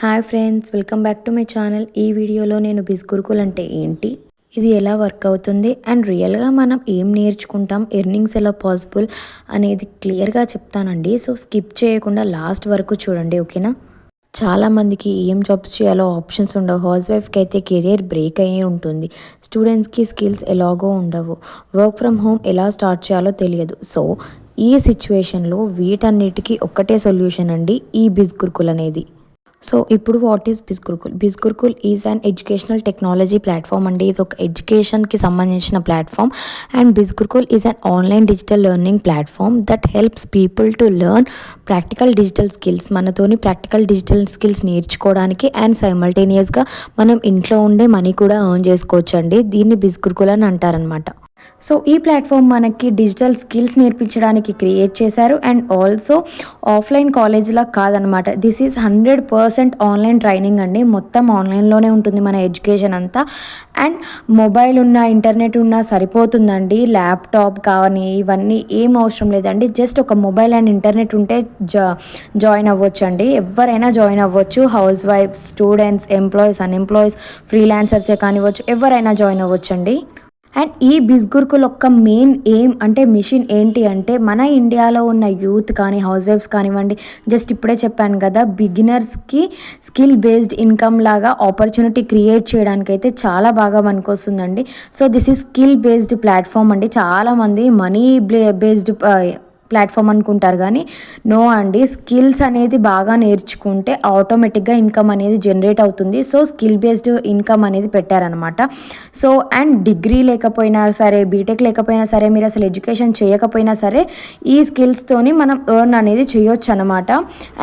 Hi friends, welcome back to my channel. ఈ వీడియోలో నేను బిజ్ గురుకుల్ అంటే ఏంటి, ఇది ఎలా వర్క్ అవుతుంది అండ్ రియల్గా మనం ఏం నేర్చుకుంటాం, ఎర్నింగ్స్ ఎలా పాసిబుల్ అనేది క్లియర్గా చెప్తానండి. సో స్కిప్ చేయకుండా లాస్ట్ వరకు చూడండి, ఓకేనా. చాలామందికి ఏం జాబ్స్ చేయాలో ఆప్షన్స్ ఉండవు. హౌస్ వైఫ్కి అయితే కెరియర్ బ్రేక్ అయ్యే ఉంటుంది. స్టూడెంట్స్కి స్కిల్స్ ఎలాగో ఉండవు. వర్క్ ఫ్రమ్ హోమ్ ఎలా స్టార్ట్ చేయాలో తెలియదు. సో ఈ సిచ్యువేషన్లో వీటన్నిటికీ ఒక్కటే సొల్యూషన్ అండి, ఈ బిజ్ గురుకుల్ అనేది. సో ఇప్పుడు what is Biz Gurukul? Biz Gurukul is an educational technology platform అండి. ఇది ఒక ఎడ్యుకేషన్కి సంబంధించిన platform. And Biz Gurukul is an online digital learning platform that helps people to learn practical digital skills. మనతోని ప్రాక్టికల్ డిజిటల్ స్కిల్స్ నేర్చుకోవడానికి అండ్ సైమల్టేనియస్గా మనం ఇంట్లో ఉండే మనీ కూడా ఎర్న్ చేసుకోవచ్చు అండి. దీన్ని బిజ్ గురుకుల్ అని అంటారనమాట. సో ఈ ప్లాట్ఫామ్ మనకి డిజిటల్ స్కిల్స్ నేర్పించడానికి క్రియేట్ చేశారు. అండ్ ఆల్సో ఆఫ్లైన్ కాలేజ్లా కాదనమాట. దిస్ ఈజ్ 100% ఆన్లైన్ ట్రైనింగ్ అండి. మొత్తం ఆన్లైన్లోనే ఉంటుంది మన ఎడ్యుకేషన్ అంతా. అండ్ మొబైల్ ఉన్న, ఇంటర్నెట్ ఉన్నా సరిపోతుందండి. ల్యాప్టాప్ కానీ ఇవన్నీ ఏం అవసరం లేదండి. జస్ట్ ఒక మొబైల్ అండ్ ఇంటర్నెట్ ఉంటే జాయిన్ అవ్వచ్చు అండి. ఎవరైనా జాయిన్ అవ్వచ్చు. హౌస్ వైఫ్స్, స్టూడెంట్స్, ఎంప్లాయీస్, అన్ఎంప్లాయీస్, ఫ్రీలాన్సర్సే కానివ్వచ్చు, ఎవరైనా జాయిన్ అవ్వచ్చు అండి. అండ్ ఈ బిజ్ గురుకుల్ యొక్క మెయిన్ ఎయిమ్ అంటే మిషన్ ఏంటి అంటే, మన ఇండియాలో ఉన్న యూత్ కానీ హౌస్ వైఫ్స్ కానివ్వండి, జస్ట్ ఇప్పుడే చెప్పాను కదా, బిగినర్స్కి స్కిల్ బేస్డ్ ఇన్కమ్ లాగా ఆపర్చునిటీ క్రియేట్ చేయడానికి అయితే చాలా బాగా పనికొస్తుందండి. So this is skill based platform అండి. చాలామంది మనీ బేస్డ్ ప్లాట్ఫామ్ అనుకుంటారు, కానీ నో అండి. స్కిల్స్ అనేది బాగా నేర్చుకుంటే ఆటోమేటిక్గా ఇన్కమ్ అనేది జనరేట్ అవుతుంది. సో స్కిల్ బేస్డ్ ఇన్కమ్ అనేది పెట్టారనమాట. సో అండ్ డిగ్రీ లేకపోయినా సరే, బీటెక్ లేకపోయినా సరే, మీరు అసలు ఎడ్యుకేషన్ చేయకపోయినా సరే, ఈ స్కిల్స్తోని మనం ఎర్న్ అనేది చేయొచ్చు అనమాట.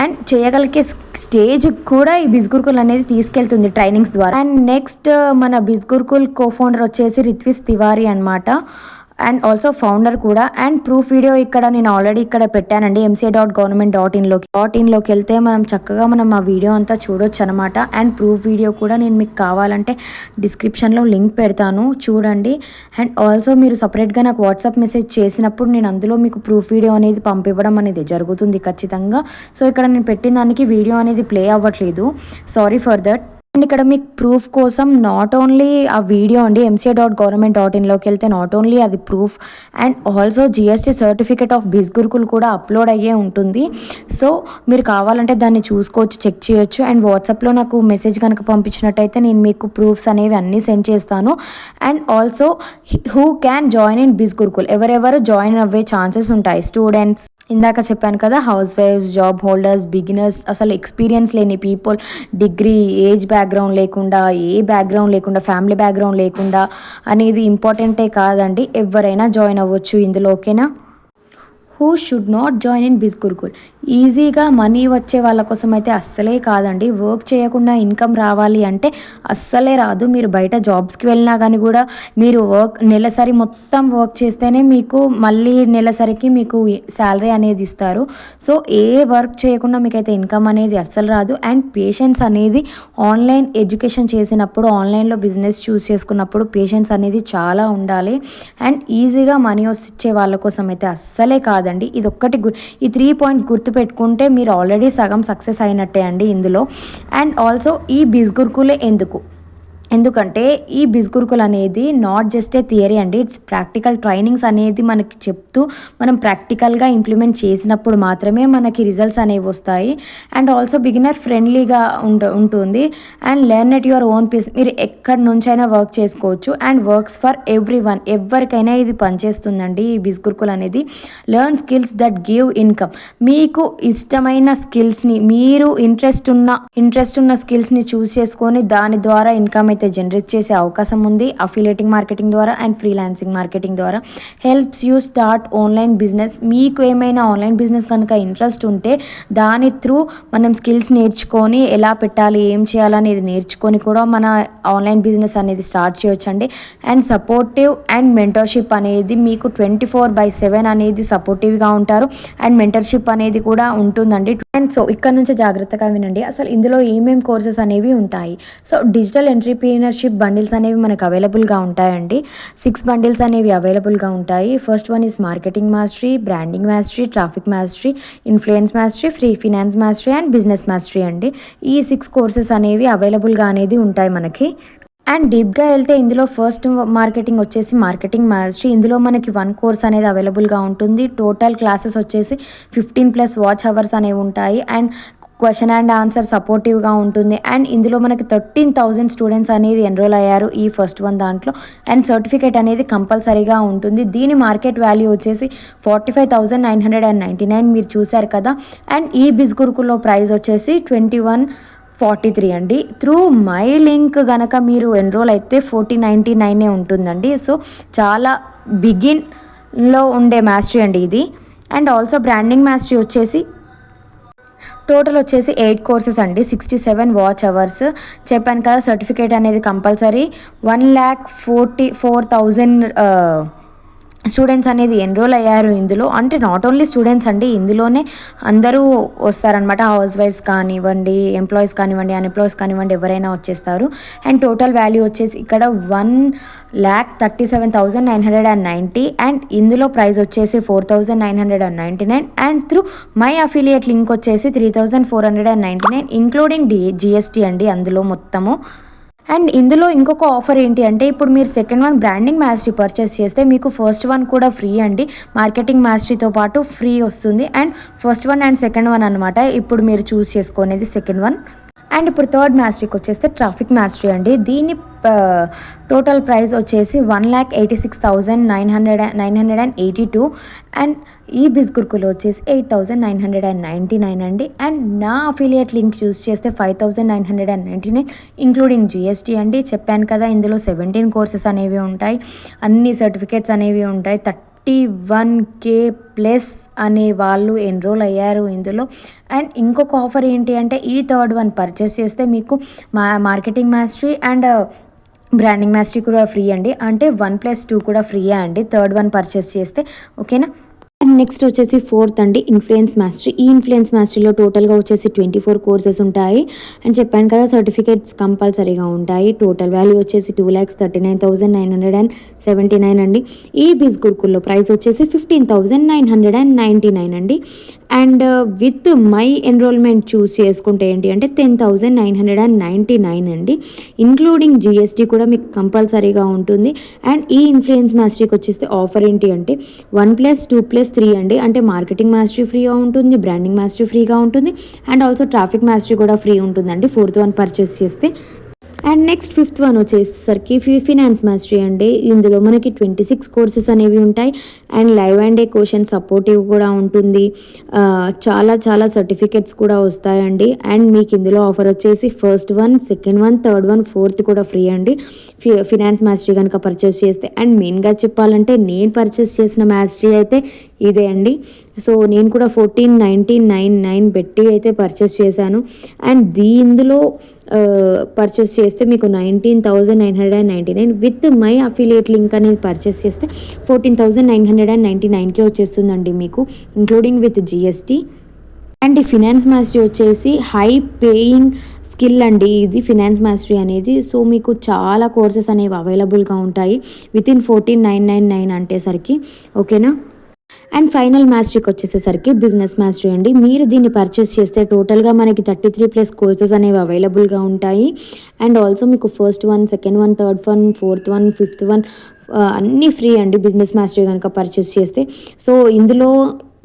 అండ్ చేయగలిగే స్టేజ్ కూడా ఈ బిజ్ గురుకుల్ అనేది తీసుకెళ్తుంది ట్రైనింగ్స్ ద్వారా. అండ్ నెక్స్ట్ మన బిజ్ గురుకుల్ కోఫౌండర్ వచ్చేసి రిత్విష్ తివారీ అనమాట. అండ్ ఆల్సో ఫౌండర్ కూడా. అండ్ ప్రూఫ్ వీడియో ఇక్కడ నేను ఆల్రెడీ ఇక్కడ పెట్టానండి, mca.government.in.లోకి వెళ్తే మనం చక్కగా ఆ వీడియో అంతా చూడొచ్చు అనమాట. అండ్ ప్రూఫ్ వీడియో కూడా నేను మీకు కావాలంటే డిస్క్రిప్షన్లో లింక్ పెడతాను, చూడండి. అండ్ ఆల్సో మీరు సపరేట్గా నాకు వాట్సాప్ మెసేజ్ చేసినప్పుడు నేను అందులో మీకు ప్రూఫ్ వీడియో అనేది పంపివ్వడం అనేది జరుగుతుంది ఖచ్చితంగా. సో ఇక్కడ నేను పెట్టిన దానికి వీడియో అనేది ప్లే అవ్వట్లేదు, సారీ ఫర్ దట్. అండ్ ఇక్కడ మీకు ప్రూఫ్ కోసం నాట్ ఓన్లీ ఆ వీడియో అండి, mca.government.in.లోకి వెళ్తే నాట్ ఓన్లీ అది proof, and also GST certificate of Biz Gurukul కూడా అప్లోడ్ అయ్యే ఉంటుంది. సో మీరు కావాలంటే దాన్ని చూసుకోవచ్చు, చెక్ చేయొచ్చు. అండ్ వాట్సాప్లో నాకు మెసేజ్ కనుక పంపించినట్టయితే నేను మీకు ప్రూఫ్స్ అనేవి అన్నీ సెండ్ చేస్తాను. And also who can join in Biz Gurukul, ఎవరెవరు జాయిన్ అవ్వే ఛాన్సెస్ ఉంటాయి? స్టూడెంట్స్, ఇందాక చెప్పాను కదా, హౌస్ వైఫ్స్, జాబ్ హోల్డర్స్, బిగినర్స్, అసలు ఎక్స్పీరియన్స్ లేని పీపుల్, డిగ్రీ, ఏజ్ బ్యాక్గ్రౌండ్ లేకుండా, ఏ బ్యాక్గ్రౌండ్ లేకుండా, ఫ్యామిలీ బ్యాక్గ్రౌండ్ లేకుండా అనేది ఇంపార్టెంటే కాదండి. ఎవరైనా జాయిన్ అవ్వచ్చు ఇందులో, ఓకేనా. Who should not join in Biz Gurukul? ఈజీగా మనీ వచ్చే వాళ్ళ కోసం అయితే అస్సలే కాదండి. వర్క్ చేయకుండా ఇన్కమ్ రావాలి అంటే అస్సలే రాదు. మీరు బయట జాబ్స్కి వెళ్ళినా కానీ కూడా మీరు నెలసరి మొత్తం వర్క్ చేస్తేనే మీకు మళ్ళీ నెలసరికి మీకు శాలరీ అనేది ఇస్తారు. సో ఏ వర్క్ చేయకుండా మీకైతే ఇన్కమ్ అనేది అస్సలు రాదు. అండ్ పేషెన్స్ అనేది, ఆన్లైన్ ఎడ్యుకేషన్ చేసినప్పుడు, ఆన్లైన్లో బిజినెస్ చూస్ చేసుకున్నప్పుడు పేషెన్స్ అనేది చాలా ఉండాలి. అండ్ ఈజీగా మనీ వచ్చే వాళ్ళ కోసం అయితే అస్సలే కాదండి. ఇది ఒక్కటి ఈ 3 పాయింట్స్ గుర్తుపెట్టుకుంటే మీరు ఆల్రెడీ సగం సక్సెస్ అయినట్టే అండి ఇందులో. అండ్ ఆల్సో ఈ బిజ్ గురుకులే ఎందుకంటే ఈ బిజ్ గురుకుల్ అనేది నాట్ జస్ట్ ఏ థియరీ అండి, ఇట్స్ ప్రాక్టికల్ ట్రైనింగ్స్ అనేది మనకి చెప్తూ మనం ప్రాక్టికల్గా ఇంప్లిమెంట్ చేసినప్పుడు మాత్రమే మనకి రిజల్ట్స్ అనేవి వస్తాయి. అండ్ ఆల్సో బిగినర్ ఫ్రెండ్లీగా ఉంటుంది. And learn at your own pace, మీరు ఎక్కడి నుంచైనా వర్క్ చేసుకోవచ్చు. అండ్ వర్క్స్ ఫర్ ఎవ్రీవన్, ఎవరికైనా ఇది పనిచేస్తుందండి ఈ బిజ్ గురుకుల్ అనేది. Learn skills that give income, మీకు ఇష్టమైన స్కిల్స్ని, మీరు ఇంట్రెస్ట్ ఉన్న స్కిల్స్ని చూస్ చేసుకొని దాని ద్వారా ఇన్కమ్ అయితే జనరేట్ చేసే అవకాశం ఉంది. అఫిలియేటింగ్ మార్కెటింగ్ ద్వారా అండ్ ఫ్రీలాన్సింగ్ మార్కెటింగ్ ద్వారా helps you start online business. మీకు ఏమైనా ఆన్లైన్ బిజినెస్ కనుక ఇంట్రెస్ట్ ఉంటే దాని త్రూ మనం స్కిల్స్ నేర్చుకొని ఎలా పెట్టాలి, ఏం చేయాలనేది నేర్చుకొని కూడా మన ఆన్లైన్ బిజినెస్ అనేది స్టార్ట్ చేయొచ్చండి. అండ్ సపోర్టివ్ అండ్ మెంటర్షిప్ అనేది మీకు 24/7 అనేది సపోర్టివ్గా ఉంటారు. అండ్ మెంటర్షిప్ అనేది కూడా ఉంటుందండి. అండ్ సో ఇక్కడ నుంచి జాగ్రత్తగా వినండి, అసలు ఇందులో ఏమేమి కోర్సెస్ అనేవి ఉంటాయి. So digital entry entrepreneurship bundles అనేవి మనకు అవైలబుల్‌గా ఉంటాయండి. 6 బండిల్స్ అనేవి అవైలబుల్‌గా ఉంటాయి. First one is marketing mastery, branding mastery, traffic mastery, influence mastery, free finance mastery and business mastery అండి. ఈ 6 కోర్సెస్ అనేవి అవైలబుల్‌గా అనేది ఉంటాయి మనకి. అండ్ డీప్‌గా వెళ్తే ఇందులో ఫస్ట్ మార్కెటింగ్ వచ్చేసి మార్కెటింగ్ మాస్టరీ. ఇందులో మనకి 1 కోర్స్ అనేది అవైలబుల్‌గా ఉంటుంది. టోటల్ క్లాసెస్ వచ్చేసి 15+ వాచ్ అవర్స్ అనేవి ఉంటాయి. అండ్ క్వెషన్ అండ్ ఆన్సర్ సపోర్టివ్‌గా ఉంటుంది. అండ్ ఇందులో మనకి 13,000 స్టూడెంట్స్ అనేది ఎన్రోల్ అయ్యారు ఈ ఫస్ట్ వన్ దాంట్లో. అండ్ సర్టిఫికేట్ అనేది కంపల్సరీగా ఉంటుంది. దీని మార్కెట్ వాల్యూ వచ్చేసి 45,999 మీరు చూసారు కదా. అండ్ ఈ బిజ్ గురుకుల్లో ప్రైస్ వచ్చేసి 2143 అండి. త్రూ మై లింక్ గనక మీరు ఎన్రోల్ అయితే 4099 ఉంటుందండి. సో చాలా బిగిన్‌లో ఉండే మాస్టరీ అండి ఇది. అండ్ ఆల్సో బ్రాండింగ్ మాస్టరీ వచ్చేసి టోటల్ వచ్చేసి 8 కోర్సెస్ అండి. 67 వాచ్ అవర్స్. చెప్పాను కదా సర్టిఫికేట్ అనేది కంపల్సరీ. 1,44,000 స్టూడెంట్స్ అనేది ఎన్రోల్ అయ్యారు ఇందులో. అంటే నాట్ ఓన్లీ స్టూడెంట్స్ అండి, ఇందులోనే అందరూ వస్తారనమాట. హౌస్ వైఫ్స్ కానివ్వండి, ఎంప్లాయీస్ కానివ్వండి, అన్‌ఎంప్లాయీస్ కానివ్వండి, ఎవరైనా వచ్చేస్తారు. అండ్ టోటల్ వాల్యూ వచ్చేసి ఇక్కడ 1,37,990 అండ్ ఇందులో ప్రైస్ వచ్చేసి 4,999 and through my affiliate link వచ్చేసి 3,499 ఇంక్లూడింగ్ జీఎస్టీ అండి అందులో మొత్తము. అండ్ ఇందులో ఇంకొక ఆఫర్ ఏంటి అంటే ఇప్పుడు మీరు second one branding mastery purchase చేస్తే మీకు ఫస్ట్ వన్ కూడా ఫ్రీ అండి. మార్కెటింగ్ మాస్టరీతో పాటు ఫ్రీ వస్తుంది. And first one and second one అనమాట ఇప్పుడు మీరు చూస్ చేసుకునేది సెకండ్ వన్. అండ్ ఇప్పుడు థర్డ్ మాస్టరీకి వచ్చేస్తే ట్రాఫిక్ మాస్టరీ అండి. దీని టోటల్ ప్రైస్ వచ్చేసి 1,86,982 అండ్ ఈ బిజ్ గురుకులో వచ్చేసి 8,999 అండి. అండ్ నా అఫిలియేట్ లింక్ యూస్ చేస్తే 5,999 ఇంక్లూడింగ్ జిఎస్టీ అండి. చెప్పాను కదా ఇందులో 17 కోర్సెస్ అనేవి ఉంటాయి, అన్ని సర్టిఫికేట్స్ అనేవి ఉంటాయి. 31K ప్లస్ అనే వాళ్ళు ఎన్రోల్ అయ్యారు ఇందులో. అండ్ ఇంకొక ఆఫర్ ఏంటి అంటే ఈ థర్డ్ వన్ పర్చేస్ చేస్తే మీకు marketing mastery and branding mastery కూడా ఫ్రీ అండి. అంటే 1+2 కూడా ఫ్రీయే అండి థర్డ్ వన్ పర్చేస్ చేస్తే. ఓకేనా. అండ్ నెక్స్ట్ వచ్చేసి ఫోర్త్ అండి ఇన్‌ఫ్లుయెన్స్ మాస్టరీ. ఈ ఇన్‌ఫ్లుయెన్స్ మాస్టరీలో టోటల్‌గా వచ్చేసి 24 కోర్సెస్ ఉంటాయి. అండ్ చెప్పాను కదా సర్టిఫికేట్స్ కంపల్సరీగా ఉంటాయి. టోటల్ వాల్యూ వచ్చేసి 2,39,979 అండి. ఈ బిజ్ గురుకుల్లో ప్రైస్ వచ్చేసి 15,999 అండి. అండ్ విత్ మై ఎన్రోల్మెంట్ చూస్ చేసుకుంటే ఏంటి అంటే 10,999 అండి. ఇంక్లూడింగ్ జిఎస్టీ కూడా మీకు కంపల్సరీగా ఉంటుంది. అండ్ ఈ ఇన్‌ఫ్లుయెన్స్ మాస్టరీకి వచ్చేస్తే ఆఫర్ ఏంటి అంటే 1+2+3 అండి. అంటే మార్కెటింగ్ మాస్టరీ ఫ్రీగా ఉంటుంది, బ్రాండింగ్ మాస్టరీ ఫ్రీగా ఉంటుంది అండ్ ఆల్సో ట్రాఫిక్ మాస్టరీ కూడా ఫ్రీ ఉంటుందండి ఫోర్త్ వన్ పర్చేస్ చేస్తే. అండ్ నెక్స్ట్ ఫిఫ్త్ వన్ వచ్చేసరికి ఫినాన్స్ మాస్టరీ అండి. ఇందులో మనకి 26 కోర్సెస్ అనేవి ఉంటాయి. And live and day question supportive కూడా ఉంటుంది. చాలా చాలా సర్టిఫికెట్స్ కూడా వస్తాయండి. అండ్ మీకు ఇందులో ఆఫర్ వచ్చేసి first one, second one, third one, fourth కూడా ఫ్రీ అండి ఫినాన్స్ మాస్టరీ కనుక పర్చేస్ చేస్తే. అండ్ మెయిన్గా చెప్పాలంటే నేను పర్చేస్ చేసిన మాస్టరీ అయితే ఇదే అండి. సో నేను కూడా 14,999 పెట్టి అయితే పర్చేస్ చేశాను. అండ్ ఇందులో పర్చేస్ చేస్తే మీకు 19,999 విత్ మై అఫిలియేట్ లింక్ అనేది పర్చేస్ చేస్తే 14,999కే వచ్చేస్తుందండి మీకు ఇంక్లూడింగ్ విత్ జిఎస్టీ. అండ్ ఈ ఫినాన్స్ మాస్టరీ వచ్చేసి హై పేయింగ్ స్కిల్ అండి ఇది ఫినాన్స్ మాస్టరీ అనేది. సో మీకు చాలా కోర్సెస్ అనేవి అవైలబుల్గా ఉంటాయి వితిన్ 14,999 అంటేసరికి. ఓకేనా. అండ్ ఫైనల్ మాస్టరీకి వచ్చేసేసరికి బిజినెస్ మాస్టరీ అండి. మీరు దీన్ని పర్చేస్ చేస్తే టోటల్గా మనకి 33+ కోర్సెస్ అనేవి అవైలబుల్గా ఉంటాయి. అండ్ ఆల్సో మీకు first one, second one, third one, fourth one, fifth one అన్నీ ఫ్రీ అండి బిజినెస్ మాస్టరీ కనుక పర్చేస్ చేస్తే. సో ఇందులో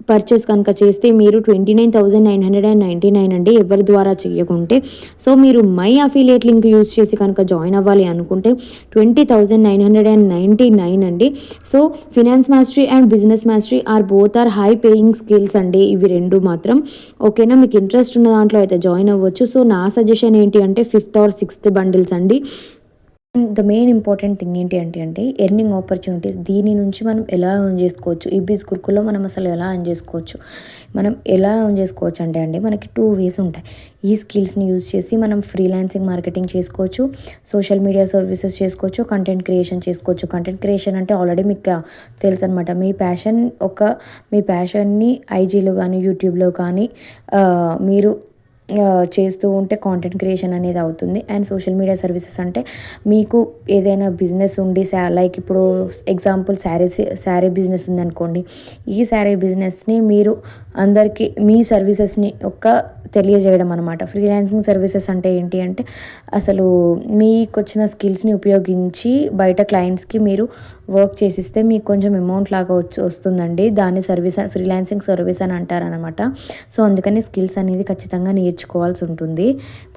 పర్చేస్ కనుక చేస్తే మీరు 29,999 అండి ఎవరి ద్వారా చేయకుంటే. సో మీరు మై అఫిలియేట్ లింక్ యూస్ చేసి కనుక జాయిన్ అవ్వాలి అనుకుంటే 20,999 అండి. So finance mastery and business mastery both are high paying skills అండి ఇవి రెండు మాత్రం. ఓకేనా. మీకు ఇంట్రెస్ట్ ఉన్న దాంట్లో అయితే జాయిన్ అవ్వచ్చు. సో నా సజెషన్ ఏంటి అంటే 5th or 6th బండిల్స్ అండి. ద మెయిన్ ఇంపార్టెంట్ థింగ్ ఏంటి అంటే ఎర్నింగ్ ఆపర్చునిటీస్. దీని నుంచి మనం ఎలా ఎర్న్ చేసుకోవచ్చు, ఈ బిజ్ గురుకుల్లో మనం అసలు ఎలా ఎర్న్ చేసుకోవచ్చు అంటే మనకి 2 ways ఉంటాయి. ఈ స్కిల్స్ని యూజ్ చేసి మనం ఫ్రీలాన్సింగ్ మార్కెటింగ్ చేసుకోవచ్చు, సోషల్ మీడియా సర్వీసెస్ చేసుకోవచ్చు, కంటెంట్ క్రియేషన్ చేసుకోవచ్చు. కంటెంట్ క్రియేషన్ అంటే ఆల్రెడీ మీకు తెలుసు అనమాట. మీ ప్యాషన్ని ఐజీలో కానీ యూట్యూబ్లో కానీ మీరు చేస్తూ ఉంటే కాంటెంట్ క్రియేషన్ అనేది అవుతుంది. అండ్ సోషల్ మీడియా సర్వీసెస్ అంటే మీకు ఏదైనా బిజినెస్ ఉండి లైక్ ఇప్పుడు ఎగ్జాంపుల్ శారీ బిజినెస్ ఉందనుకోండి. ఈ శారీ బిజినెస్ని మీరు అందరికీ మీ సర్వీసెస్ని తెలియజేయడం అనమాట. ఫ్రీలాన్సింగ్ సర్వీసెస్ అంటే ఏంటి అంటే అసలు మీకు వచ్చిన స్కిల్స్ని ఉపయోగించి బయట క్లయింట్స్కి మీరు వర్క్ చేసిస్తే మీకు కొంచెం అమౌంట్ లాగా వస్తుందండి. దాన్ని ఫ్రీలాన్సింగ్ సర్వీస్ అని అంటారనమాట. సో అందుకని స్కిల్స్ అనేది ఖచ్చితంగా నేర్చుకోవాల్సి ఉంటుంది.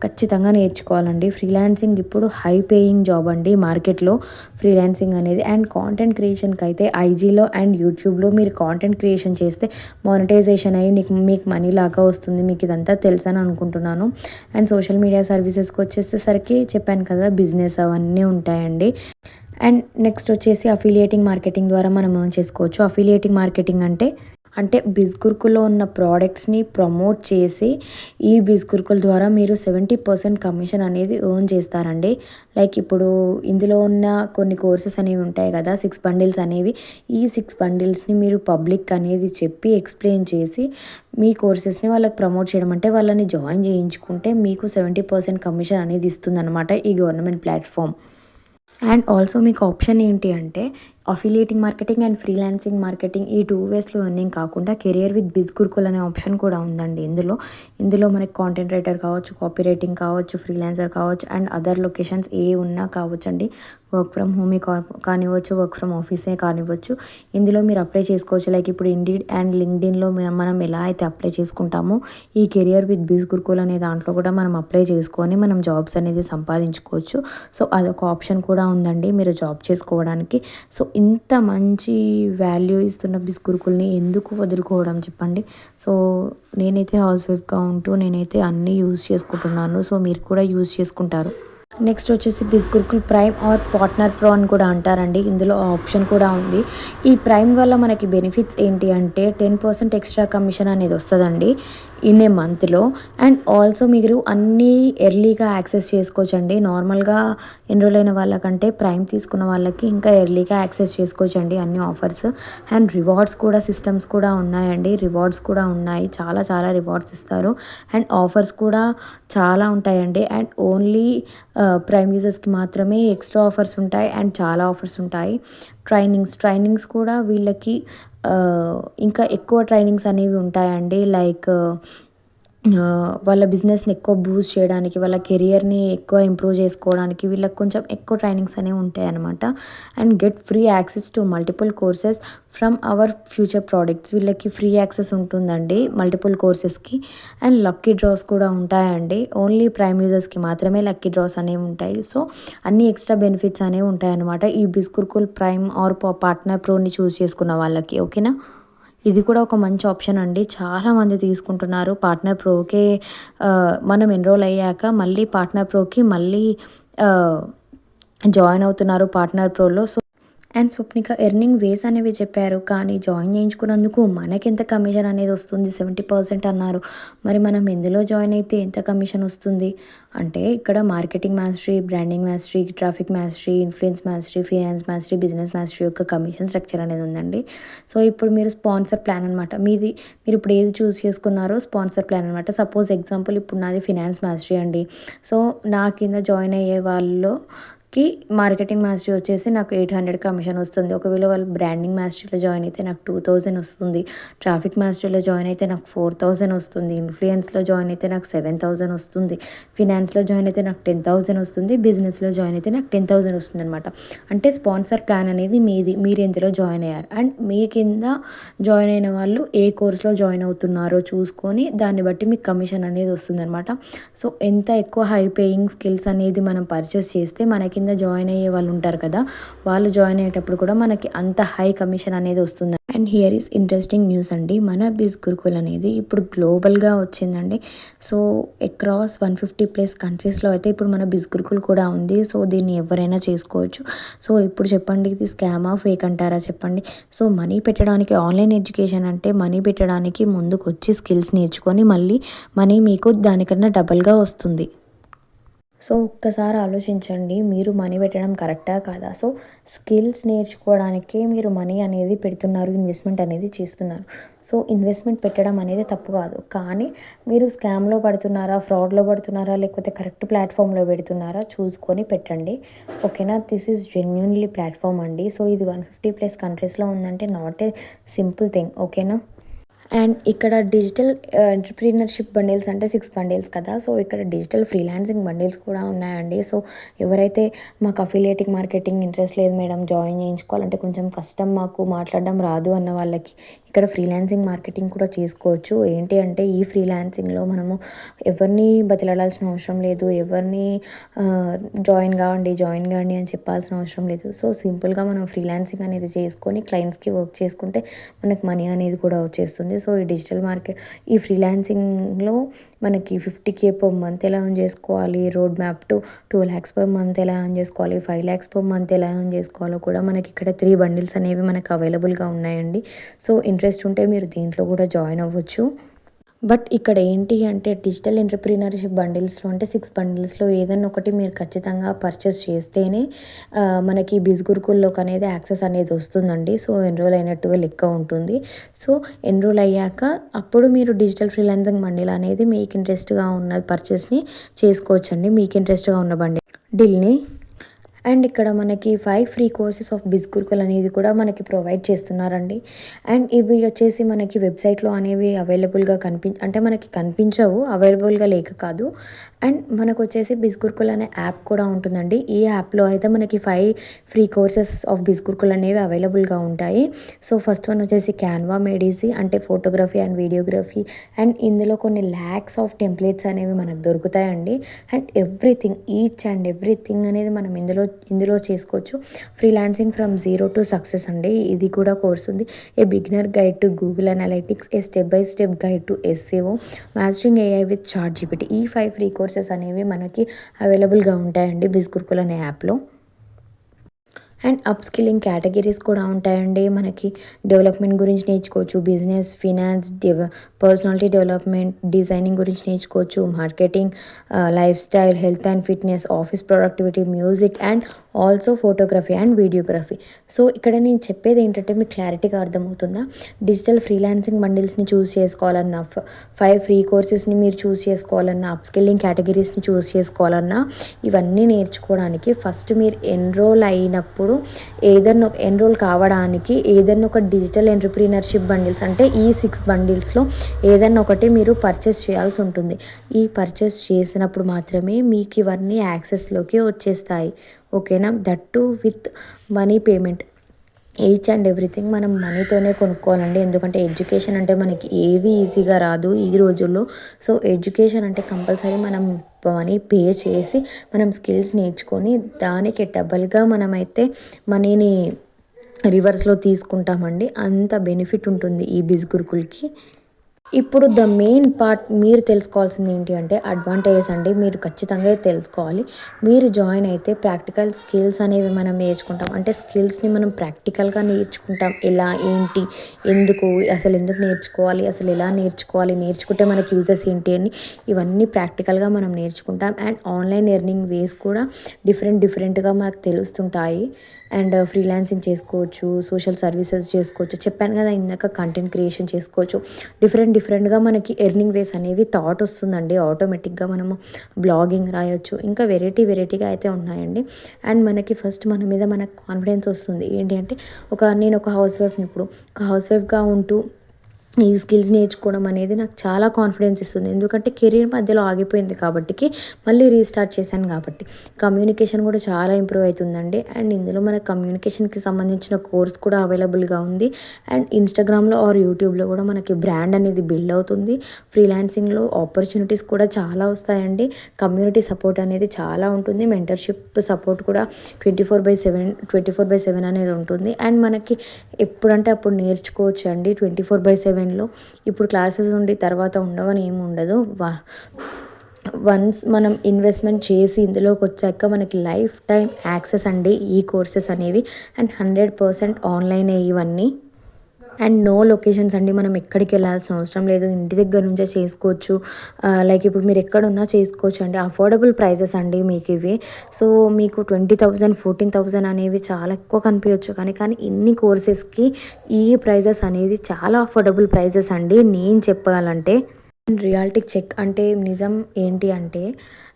ఖచ్చితంగా నేర్చుకోవాలండి. ఫ్రీలాన్సింగ్ ఇప్పుడు హై పేయింగ్ జాబ్ అండి మార్కెట్లో ఫ్రీలాన్సింగ్ అనేది. అండ్ కాంటెంట్ క్రియేషన్కి అయితే ఐజీలో అండ్ యూట్యూబ్లో మీరు కాంటెంట్ క్రియేషన్ చేస్తే మానిటైజేషన్ అయ్యి మీకు మనీ లాగా వస్తుంది. మీకు ఇదంతా తెలుసని అనుకుంటున్నాను. అండ్ సోషల్ మీడియా సర్వీసెస్కి వచ్చేసరికి చెప్పాను కదా, బిజినెస్ అవన్నీ ఉంటాయండి. అండ్ నెక్స్ట్ వచ్చేసి అఫిలియేటింగ్ మార్కెటింగ్ ద్వారా మనం ఎర్న్ చేసుకోవచ్చు. అఫిలియేటింగ్ మార్కెటింగ్ అంటే బిజ్గురుకుల్లో ఉన్న ప్రోడక్ట్స్ని ప్రమోట్ చేసి ఈ బిజ్గురుకుల ద్వారా మీరు 70% కమిషన్ అనేది ఎర్న్ చేస్తారండి. లైక్ ఇప్పుడు ఇందులో ఉన్న కొన్ని కోర్సెస్ అనేవి ఉంటాయి కదా, 6 బండిల్స్ అనేవి. ఈ 6 బండిల్స్ని మీరు పబ్లిక్ అనేది చెప్పి ఎక్స్ప్లెయిన్ చేసి మీ కోర్సెస్ని వాళ్ళకి ప్రమోట్ చేయడం, అంటే వాళ్ళని జాయిన్ చేయించుకుంటే మీకు 70% కమిషన్ అనేది ఇస్తుందన్నమాట ఈ గవర్నమెంట్ ప్లాట్ఫామ్. అండ్ ఆల్సో మీకు ఆప్షన్ ఏంటి అంటే affiliating marketing and freelancing marketing ఈ 2 వేస్లో ఎర్నింగ్ కాకుండా కెరియర్ విత్ బిజ్ గురుకుల్ అనే ఆప్షన్ కూడా ఉందండి. ఇందులో మనకి కాంటెంట్ రైటర్ కావచ్చు, కాపీ రైటింగ్ కావచ్చు, ఫ్రీలాన్సర్ కావచ్చు, అండ్ అదర్ లొకేషన్స్ ఏ ఉన్నా కావచ్చు అండి. వర్క్ ఫ్రమ్ హోమే కానివ్వచ్చు, వర్క్ ఫ్రమ్ ఆఫీసే కానివ్వచ్చు. ఇందులో మీరు అప్లై చేసుకోవచ్చు. లైక్ ఇప్పుడు ఇండీడ్ అండ్ లింక్డ్ఇన్లో మనం ఎలా అయితే అప్లై చేసుకుంటామో ఈ కెరియర్ విత్ బిజ్ గురుకుల్ అనే దాంట్లో కూడా మనం అప్లై చేసుకొని మనం జాబ్స్ అనేది సంపాదించుకోవచ్చు. సో అదొక ఆప్షన్ కూడా ఉందండి మీరు జాబ్ చేసుకోవడానికి. సో ఇంత మంచి వాల్యూ ఇస్తున్న బిజ్ గురుకుల్ని ఎందుకు వదులుకోవడం చెప్పండి. సో నేనైతే హౌస్ వైఫ్గా ఉంటూ నేనైతే అన్నీ యూజ్ చేసుకుంటున్నాను. సో మీరు కూడా యూజ్ చేసుకుంటారు. నెక్స్ట్ వచ్చేసి Biz Gurukul prime or partner pro అని కూడా అంటారండి. ఇందులో ఆప్షన్ కూడా ఉంది. ఈ ప్రైమ్ వల్ల మనకి బెనిఫిట్స్ ఏంటి అంటే 10% ఎక్స్ట్రా కమిషన్ అనేది వస్తుందండి ఇన్ ఏ మంత్లో. అండ్ ఆల్సో మీరు అన్నీ ఎర్లీగా యాక్సెస్ చేసుకోవచ్చండి. నార్మల్గా ఎన్రోల్ అయిన వాళ్ళకంటే ప్రైమ్ తీసుకున్న వాళ్ళకి ఇంకా ఎర్లీగా యాక్సెస్ చేసుకోవచ్చండి అన్ని ఆఫర్స్. అండ్ రివార్డ్స్ కూడా సిస్టమ్స్ కూడా ఉన్నాయండి. రివార్డ్స్ కూడా ఉన్నాయి, చాలా చాలా రివార్డ్స్ ఇస్తారు. అండ్ ఆఫర్స్ కూడా చాలా ఉంటాయండి. అండ్ ఓన్లీ ప్రైమ్ యూజర్స్కి మాత్రమే ఎక్స్ట్రా ఆఫర్స్ ఉంటాయి అండ్ చాలా ఆఫర్స్ ఉంటాయి. ట్రైనింగ్స్ కూడా వీళ్ళకి ఇంకా ఎక్కువ ట్రైనింగ్స్ అనేవి ఉంటాయండి. లైక్ వాళ్ళ బిజినెస్ని ఎక్కువ బూస్ట్ చేయడానికి, వాళ్ళ కెరియర్ని ఎక్కువ ఇంప్రూవ్ చేసుకోవడానికి వీళ్ళకి కొంచెం ఎక్కువ ట్రైనింగ్స్ అనేవి ఉంటాయి అన్నమాట. And get free access to multiple courses from our future products. వీళ్ళకి ఫ్రీ యాక్సెస్ ఉంటుందండి మల్టిపుల్ కోర్సెస్కి. అండ్ లక్కీ డ్రాస్ కూడా ఉంటాయండి. ఓన్లీ ప్రైమ్ యూజర్స్కి మాత్రమే లక్కీ డ్రాస్ అనేవి ఉంటాయి. సో అన్ని ఎక్స్ట్రా బెనిఫిట్స్ అనేవి ఉంటాయి అన్నమాట ఈ బిజ్ గురుకుల్ ప్రైమ్ ఆర్ పార్ట్నర్ ప్రోని చూస్ చేసుకున్న వాళ్ళకి. ఓకేనా, ఇది కూడా ఒక మంచి ఆప్షన్ అండి. చాలామంది తీసుకుంటున్నారు పార్ట్నర్ ప్రోకే. మనం ఎన్రోల్ అయ్యాక మళ్ళీ పార్ట్నర్ ప్రోకి మళ్ళీ జాయిన్ అవుతున్నారు పార్ట్నర్ ప్రోలో. So and Swapnika earning ways అనేవి చెప్పారు, కానీ జాయిన్ చేయించుకున్నందుకు మనకెంత కమిషన్ అనేది వస్తుంది 70% అన్నారు. మరి మనం ఎందులో జాయిన్ అయితే ఎంత కమిషన్ వస్తుంది అంటే ఇక్కడ marketing mastery, branding mastery, traffic mastery, influence mastery, finance mastery, business mastery యొక్క కమిషన్ స్ట్రక్చర్ అనేది ఉందండి. సో ఇప్పుడు మీరు స్పాన్సర్ ప్లాన్ అనమాట. మీరు ఇప్పుడు ఏది చూస్ చేసుకున్నారో స్పాన్సర్ ప్లాన్ అనమాట. సపోజ్ ఎగ్జాంపుల్ ఇప్పుడు నాది ఫైనాన్స్ మాస్టరీ అండి. సో నా కింద జాయిన్ అయ్యే వాళ్ళకి మార్కెటింగ్ మాస్టరీ వచ్చేసి నాకు 800 కమిషన్ వస్తుంది. ఒకవేళ వాళ్ళు బ్రాండింగ్ మాస్టరీలో జాయిన్ అయితే నాకు 2000 వస్తుంది. ట్రాఫిక్ మాస్టరీలో జాయిన్ అయితే నాకు 4000 వస్తుంది. ఇన్ఫ్లుయెన్స్లో జాయిన్ అయితే నాకు 7000 వస్తుంది. ఫినాన్స్లో జాయిన్ అయితే నాకు 10,000 వస్తుంది. బిజినెస్లో జాయిన్ అయితే నాకు 10,000 వస్తుంది అనమాట. అంటే స్పాన్సర్ ప్లాన్ అనేది మీది, మీరు ఎందులో జాయిన్ అయ్యారు అండ్ మీ కింద జాయిన్ అయిన వాళ్ళు ఏ కోర్స్లో జాయిన్ అవుతున్నారో చూసుకొని దాన్ని బట్టి మీకు కమిషన్ అనేది వస్తుందన్నమాట. సో ఎంత ఎక్కువ హై పేయింగ్ స్కిల్స్ అనేది మనం పర్చేస్ చేస్తే మన కింద జాయిన్ అయ్యే వాళ్ళు ఉంటారు కదా, వాళ్ళు జాయిన్ అయ్యేటప్పుడు కూడా మనకి అంత హై కమిషన్ అనేది వస్తుంది. And here is interesting news అండి. మన బిజ్ గురుకుల్ అనేది ఇప్పుడు గ్లోబల్గా వచ్చిందండి. సో అక్రాస్ 150+ కంట్రీస్లో అయితే ఇప్పుడు మన బిజ్ గురుకుల్ కూడా ఉంది. సో దీన్ని ఎవరైనా చేసుకోవచ్చు. సో ఇప్పుడు చెప్పండి, ఇది స్కామా ఫేక్ అంటారా చెప్పండి. సో మనీ పెట్టడానికి, ఆన్లైన్ ఎడ్యుకేషన్ అంటే మనీ పెట్టడానికి ముందుకు వచ్చి స్కిల్స్ నేర్చుకొని మళ్ళీ మనీ మీకు దానికన్నా డబల్గా వస్తుంది. సో ఒక్కసారి ఆలోచించండి, మీరు మనీ పెట్టడం కరెక్టా కాదా? సో స్కిల్స్ నేర్చుకోవడానికే మీరు మనీ అనేది పెడుతున్నారు, ఇన్వెస్ట్మెంట్ అనేది చేస్తున్నారు. సో ఇన్వెస్ట్మెంట్ పెట్టడం అనేది తప్పు కాదు, కానీ మీరు స్కామ్లో పడుతున్నారా, ఫ్రాడ్లో పడుతున్నారా, లేకపోతే కరెక్ట్ ప్లాట్ఫామ్లో పెడుతున్నారా చూసుకొని పెట్టండి. ఓకేనా? దిస్ ఈజ్ జెన్యున్లీ ప్లాట్ఫామ్ అండి. సో ఇది 150+ కంట్రీస్లో ఉందంటే నాట్ ఏ సింపుల్ థింగ్. ఓకేనా? అండ్ ఇక్కడ డిజిటల్ ఎంటర్‌ప్రెన్యూర్‌షిప్ బండిల్స్ అంటే 6 బండిల్స్ కదా! సో ఇక్కడ డిజిటల్ ఫ్రీలాన్సింగ్ బండిల్స్ కూడా ఉన్నాయండి. సో ఎవరైతే మాకు అఫిలియేటింగ్ మార్కెటింగ్ ఇంట్రెస్ట్ లేదు మేడం, జాయిన్ చేయించుకోవాలంటే కొంచెం కష్టం, మాకు మాట్లాడడం రాదు అన్న వాళ్ళకి ఇక్కడ ఫ్రీలాన్సింగ్ మార్కెటింగ్ కూడా చేసుకోవచ్చు. ఏంటి అంటే ఈ ఫ్రీలాన్సింగ్‌లో మనము ఎవరిని బతిలాడాల్సిన అవసరం లేదు. ఎవరిని జాయిన్ కావండి, జాయిన్ కాండి అని చెప్పాల్సిన అవసరం లేదు. సో సింపుల్‌గా మనం ఫ్రీలాన్సింగ్ అనేది చేసుకొని క్లయింట్స్‌కి వర్క్ చేసుకుంటే మనకు మనీ అనేది కూడా వచ్చేస్తుంది. సో ఈ డిజిటల్ మార్కెట్, ఈ ఫ్రీలాన్సింగ్లో మనకి 50K పర్ మంత్ ఎలా ఎర్న్ చేసుకోవాలి, road map to 2 lakhs per month ఎలా ఎర్న్ చేసుకోవాలి, 5 lakhs పర్ మంత్ ఎలా ఎర్న్ చేసుకోవాలో కూడా మనకి ఇక్కడ 3 బండిల్స్ అనేవి మనకు అవైలబుల్గా ఉన్నాయండి. సో ఇంట్రెస్ట్ ఉంటే మీరు దీంట్లో కూడా జాయిన్ అవ్వచ్చు. బట్ ఇక్కడ ఏంటి అంటే డిజిటల్ ఎంటర్‌ప్రెన్యూర్‌షిప్ బండిల్స్‌లో అంటే 6 బండిల్స్‌లో ఏదన్నా ఒకటి మీరు ఖచ్చితంగా పర్చేస్ చేస్తేనే మనకి బిజ్ గురుకుల్‌లోకి అనేది యాక్సెస్ అనేది వస్తుందండి. సో ఎన్రోల్ అయినట్టుగా లెక్క ఉంటుంది. సో ఎన్రోల్ అయ్యాక అప్పుడు మీరు డిజిటల్ ఫ్రీలాన్సింగ్ బండిల్ అనేది మీకు ఇంట్రెస్ట్‌గా ఉన్న పర్చేస్‌ని చేసుకోవచ్చండి. మీకు ఇంట్రెస్ట్‌గా ఉన్న బండిల్‌ని. అండ్ ఇక్కడ మనకి 5 free courses of Biz Gurukul అనేది కూడా మనకి ప్రొవైడ్ చేస్తున్నారండి. అండ్ ఇవి వచ్చేసి మనకి వెబ్సైట్లో అనేవి అవైలబుల్గా అంటే మనకి కనిపించవు, అవైలబుల్గా లేక కాదు. అండ్ మనకు వచ్చేసి బిజ్ గురుకుల్ అనే యాప్ కూడా ఉంటుందండి. ఈ యాప్లో అయితే మనకి 5 free courses of Biz Gurukul అనేవి అవైలబుల్గా ఉంటాయి. సో ఫస్ట్ వన్ వచ్చేసి క్యాన్వా మేడ్ ఈజీ, అంటే ఫోటోగ్రఫీ అండ్ వీడియోగ్రఫీ. అండ్ ఇందులో కొన్ని ల్యాక్స్ ఆఫ్ టెంప్లెట్స్ అనేవి మనకు దొరుకుతాయండి. And everything, each and everything అనేది మనం ఇందులో చేసుకోవచ్చు. Freelancing from zero to success అండి, ఇది కూడా కోర్స్ ఉంది. A beginner guide to Google analytics, a step by step guide to SEO, mastering AI with ChatGPT. ఈ 5 ఫ్రీ కోర్సెస్ అనేవి మనకి అవైలబుల్గా ఉంటాయండి బిజ్ గురుకుల్ అనే యాప్లో. అండ్ అప్ స్కిల్లింగ్ కేటగిరీస్ కూడా ఉంటాయండి. మనకి డెవలప్మెంట్ గురించి నేర్చుకోవచ్చు, business, finance, personality development, designing గురించి నేర్చుకోవచ్చు, marketing, life style, health and fitness, office productivity, music and also photography and videography. So ఇక్కడ నేను చెప్పేది ఏంటంటే మీకు క్లారిటీగా అర్థమవుతుందా? డిజిటల్ ఫ్రీలాన్సింగ్ బండిల్స్ని చూస్ చేసుకోవాలన్నా, 5 ఫ్రీ కోర్సెస్ని మీరు చూస్ చేసుకోవాలన్నా, అప్ స్కిల్లింగ్ కేటగిరీస్ని చూస్ చేసుకోవాలన్నా, ఇవన్నీ నేర్చుకోవడానికి ఫస్ట్ మీరు ఎన్రోల్ అయినప్పుడు ఏదన్నా ఎన్రోల్ కావడానికి ఏదన్నా ఒక డిజిటల్ ఎంటర్‌ప్రెన్యూర్‌షిప్ బండిల్స్ అంటే ఈ 6 బండిల్స్‌లో ఏదన్నా ఒకటి మీరు పర్చేస్ చేయాల్సి ఉంటుంది. ఈ పర్చేస్ చేసినప్పుడు మాత్రమే మీకు ఇవన్నీ యాక్సెస్లోకి వచ్చేస్తాయి. ఓకేనా? That to with money payment. Each and everything మనం మనీతోనే కొనుక్కోవాలండి. ఎందుకంటే ఎడ్యుకేషన్ అంటే మనకి ఏది ఈజీగా రాదు ఈ రోజుల్లో. సో ఎడ్యుకేషన్ అంటే కంపల్సరీ మనం మనీ పే చేసి మనం స్కిల్స్ నేర్చుకొని దానికి డబల్గా మనమైతే మనీని రివర్స్లో తీసుకుంటామండి. అంత బెనిఫిట్ ఉంటుంది ఈ బిజ్ గురుకుల్కి. ఇప్పుడు ద మెయిన్ పార్ట్ మీరు తెలుసుకోవాల్సింది ఏంటి అంటే అడ్వాంటేజెస్ అండి. మీరు ఖచ్చితంగా తెలుసుకోవాలి. మీరు జాయిన్ అయితే ప్రాక్టికల్ స్కిల్స్ అనేవి మనం నేర్చుకుంటాం. అంటే స్కిల్స్ని మనం ప్రాక్టికల్గా నేర్చుకుంటాం. ఎలా, ఏంటి, ఎందుకు, అసలు ఎందుకు నేర్చుకోవాలి, అసలు ఎలా నేర్చుకోవాలి, నేర్చుకుంటే మనకు యూజెస్ ఏంటి అని ఇవన్నీ ప్రాక్టికల్గా మనం నేర్చుకుంటాం. అండ్ ఆన్లైన్ ఎర్నింగ్ వేస్ కూడా డిఫరెంట్గా మనకు తెలుస్తుంటాయి. అండ్ ఫ్రీలాన్సింగ్ చేసుకోవచ్చు, సోషల్ సర్వీసెస్ చేసుకోవచ్చు, చెప్పాను కదా ఇందాక, కంటెంట్ క్రియేషన్ చేసుకోవచ్చు. డిఫరెంట్గా మనకి ఎర్నింగ్ వేస్ అనేవి థాట్ వస్తుందండి. ఆటోమేటిక్గా మనము బ్లాగింగ్ రాయొచ్చు, ఇంకా వెరైటీగా అయితే ఉన్నాయండి. అండ్ మనకి ఫస్ట్ మన మీద మనకు కాన్ఫిడెన్స్ వస్తుంది. ఏంటి అంటే నేను ఒక హౌస్ వైఫ్ని, ఇప్పుడు ఒక హౌస్ వైఫ్గా ఉంటూ ఈ స్కిల్స్ నేర్చుకోవడం అనేది నాకు చాలా కాన్ఫిడెన్స్ ఇస్తుంది. ఎందుకంటే కెరీర్ మధ్యలో ఆగిపోయింది కాబట్టికి మళ్ళీ రీస్టార్ట్ చేశాను కాబట్టి. కమ్యూనికేషన్ కూడా చాలా ఇంప్రూవ్ అవుతుందండి. అండ్ ఇందులో మన కమ్యూనికేషన్కి సంబంధించిన కోర్స్ కూడా అవైలబుల్గా ఉంది. అండ్ ఇన్స్టాగ్రామ్లో ఆర్ యూట్యూబ్లో కూడా మనకి బ్రాండ్ అనేది బిల్డ్ అవుతుంది. ఫ్రీలాన్సింగ్లో ఆపర్చునిటీస్ కూడా చాలా వస్తాయండి. కమ్యూనిటీ సపోర్ట్ అనేది చాలా ఉంటుంది. మెంటర్షిప్ సపోర్ట్ కూడా 24/7 అనేది ఉంటుంది. అండ్ మనకి ఎప్పుడంటే అప్పుడు నేర్చుకోవచ్చు అండి 24/7. ఇప్పుడు క్లాసెస్ ఉండి తర్వాత ఉండవని ఏమి ఉండదు. వన్స్ మనం ఇన్వెస్ట్మెంట్ చేసి ఇందులోకి వచ్చాక మనకి లైఫ్ టైం యాక్సెస్ అండి ఈ కోర్సెస్ అనేవి. అండ్ 100% ఆన్లైనే ఇవన్నీ. అండ్ నో లొకేషన్స్ అండి. మనం ఎక్కడికి వెళ్ళాల్సిన అవసరం లేదు. ఇంటి దగ్గర నుంచే చేసుకోవచ్చు. లైక్ ఇప్పుడు మీరు ఎక్కడున్నా చేసుకోవచ్చు అండి. అఫోర్డబుల్ ప్రైజెస్ అండి మీకు ఇవి. సో మీకు 20,000 14,000 అనేవి చాలా ఎక్కువ కనిపించవచ్చు, కానీ ఇన్ని కోర్సెస్కి ఈ ప్రైజెస్ అనేది చాలా అఫోర్డబుల్ ప్రైజెస్ అండి నేను చెప్పాలంటే. రియాలిటీ చెక్ అంటే నిజం ఏంటి అంటే,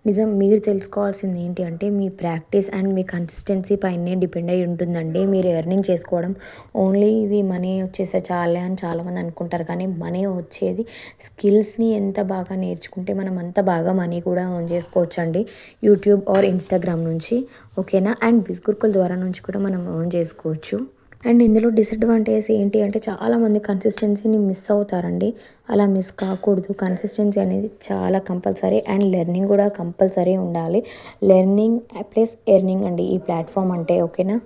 నిజం మీరు తెలుసుకోవాల్సింది ఏంటి అంటే, మీ ప్రాక్టీస్ అండ్ మీ కన్సిస్టెన్సీ పైనే డిపెండ్ అయి ఉంటుందండి మీరు ఎర్నింగ్ చేసుకోవడం. ఓన్లీ ఇది మనీ వచ్చేస్తే చాలే అని చాలామంది అనుకుంటారు, కానీ మనీ వచ్చేది స్కిల్స్ని ఎంత బాగా నేర్చుకుంటే మనం అంత బాగా మనీ కూడా ఎర్న్ చేసుకోవచ్చండి యూట్యూబ్ ఆర్ ఇన్స్టాగ్రామ్ నుంచి. ఓకేనా? అండ్ బిస్గురుకుల ద్వారా నుంచి కూడా మనం ఎర్న్ చేసుకోవచ్చు. అండ్ ఇందులో డిసడ్వాంటేజ్ ఏంటి అంటే, చాలామంది కన్సిస్టెన్సీని మిస్ అవుతారండి. అలా మిస్ కాకూడదు. కన్సిస్టెన్సీ అనేది చాలా కంపల్సరీ అండ్ లెర్నింగ్ కూడా కంపల్సరీ ఉండాలి. లెర్నింగ్ ప్లస్ ఎర్నింగ్ అండి ఈ ప్లాట్ఫామ్ అంటే. ఓకేనా?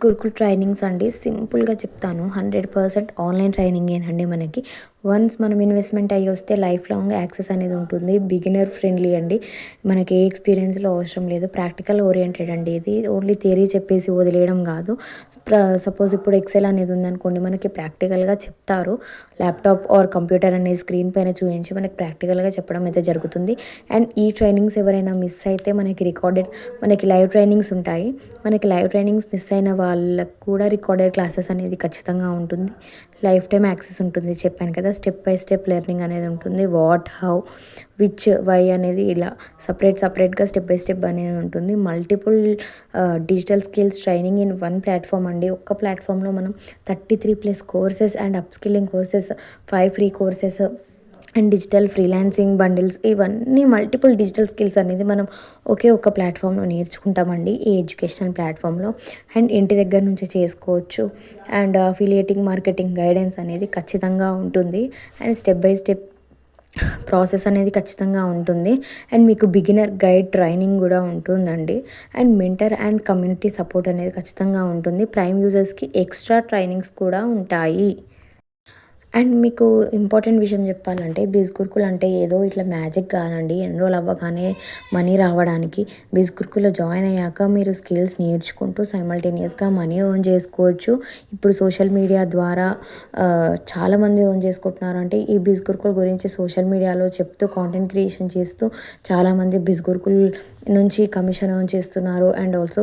గురుకుల్ ట్రైనింగ్స్ అండి సింపుల్గా చెప్తాను. 100% ఆన్లైన్ ట్రైనింగేనండి మనకి. వన్స్ మనం ఇన్వెస్ట్మెంట్ అయ్యి వస్తే లైఫ్ లాంగ్ యాక్సెస్ అనేది ఉంటుంది. బిగినర్ ఫ్రెండ్లీ అండి. మనకి ఏ ఎక్స్పీరియన్స్లో అవసరం లేదు. ప్రాక్టికల్ ఓరియంటెడ్ అండి ఇది. ఓన్లీ థియరీ చెప్పేసి వదిలేయడం కాదు. సపోజ్ ఇప్పుడు ఎక్సెల్ అనేది ఉందనుకోండి, మనకి ప్రాక్టికల్గా చెప్తారు. ల్యాప్టాప్ ఆర్ కంప్యూటర్ అనే స్క్రీన్ పైన చూపించి మనకి ప్రాక్టికల్గా చెప్పడం అయితే జరుగుతుంది. అండ్ ఈ ట్రైనింగ్స్ ఎవరైనా మిస్ అయితే మనకి లైవ్ ట్రైనింగ్స్ ఉంటాయి. మనకి లైవ్ ట్రైనింగ్స్ మిస్ అయిన వాళ్ళకు కూడా రికార్డెడ్ క్లాసెస్ అనేది ఖచ్చితంగా ఉంటుంది. లైఫ్ టైం యాక్సెస్ ఉంటుంది. చెప్పాను కదా, స్టెప్ బై స్టెప్ లెర్నింగ్ అనేది ఉంటుంది. వాట్, హౌ, విచ్, వై అనేది ఇలా సపరేట్గా స్టెప్ బై స్టెప్ అనేది ఉంటుంది. Multiple digital skills training in one platform అండి. ఒక్క ప్లాట్ఫామ్లో మనం 33+ courses and up skilling courses, 5 free courses and digital freelancing bundles, ఇవన్నీ మల్టిపుల్ డిజిటల్ స్కిల్స్ అనేది మనం ఒకే ఒక ప్లాట్ఫామ్లో నేర్చుకుంటామండి ఈ ఎడ్యుకేషనల్ ప్లాట్ఫామ్లో. అండ్ ఇంటి దగ్గర నుంచి చేసుకోవచ్చు. అండ్ అఫిలియేటింగ్ మార్కెటింగ్ గైడెన్స్ అనేది ఖచ్చితంగా ఉంటుంది. And step by step process అనేది ఖచ్చితంగా ఉంటుంది. అండ్ మీకు బిగినర్ గైడ్ ట్రైనింగ్ కూడా ఉంటుందండి. And mentor and community support అనేది ఖచ్చితంగా ఉంటుంది. ప్రైమ్ యూజర్స్కి ఎక్స్ట్రా ట్రైనింగ్స్ కూడా ఉంటాయి. అండ్ మీకు ఇంపార్టెంట్ విషయం చెప్పాలంటే, బిస్గురుకుల్ అంటే ఏదో ఇట్లా మ్యాజిక్ కాదండి. ఎన్రోల్ అవ్వగానే మనీ రావడానికి. బిస్గురుకుల్లో జాయిన్ అయ్యాక మీరు స్కిల్స్ నేర్చుకుంటూ సైమల్టేనియస్గా మనీ ఎర్న్ చేసుకోవచ్చు. ఇప్పుడు సోషల్ మీడియా ద్వారా చాలామంది ఎర్న్ చేసుకుంటున్నారు. అంటే ఈ బిస్గురుకుల్ గురించి సోషల్ మీడియాలో చెప్తూ కాంటెంట్ క్రియేషన్ చేస్తూ చాలామంది బిస్గురుకుల్ నుంచి కమిషన్ ఎర్న్ చేస్తున్నారు. అండ్ ఆల్సో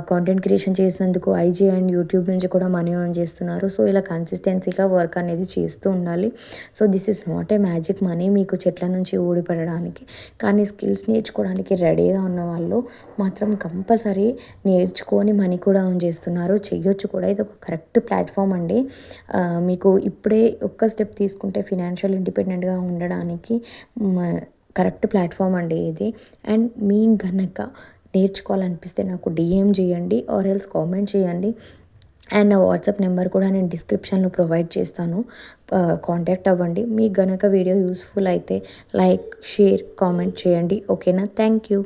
కాంటెంట్ క్రియేషన్ చేసినందుకు ఐజీ అండ్ యూట్యూబ్ నుంచి కూడా మనీ ఎర్న్ చేస్తున్నారు. సో ఇలా కన్సిస్టెన్సీగా వర్క్ అనేది చేస్తూ ఉండాలి. So this is not a magic money మీకు చెట్ల నుంచి ఊడిపడడానికి. కానీ స్కిల్స్ నేర్చుకోవడానికి రెడీగా ఉన్న వాళ్ళు మాత్రం కంపల్సరీ నేర్చుకొని మనీ కూడా ఎర్న్ చేస్తున్నారు. చెయ్యొచ్చు కూడా. ఇది ఒక కరెక్ట్ ప్లాట్ఫామ్ అండి. మీకు ఇప్పుడే ఒక్క స్టెప్ తీసుకుంటే ఫినాన్షియల్ ఇండిపెండెంట్గా ఉండడానికి కరెక్ట్ ప్లాట్ఫామ్ అండి ఇది. అండ్ మీ గనక నేర్చుకోవాలనిపిస్తే నాకు డిఎం చేయండి ఆర్ ఎల్స్ కామెంట్ చేయండి. అండ్ నా వాట్సాప్ నెంబర్ కూడా నేను డిస్క్రిప్షన్లో ప్రొవైడ్ చేస్తాను. కాంటాక్ట్ అవ్వండి. మీకు గనక వీడియో యూస్ఫుల్ అయితే లైక్, షేర్, కామెంట్ చేయండి. ఓకేనా? Thank you.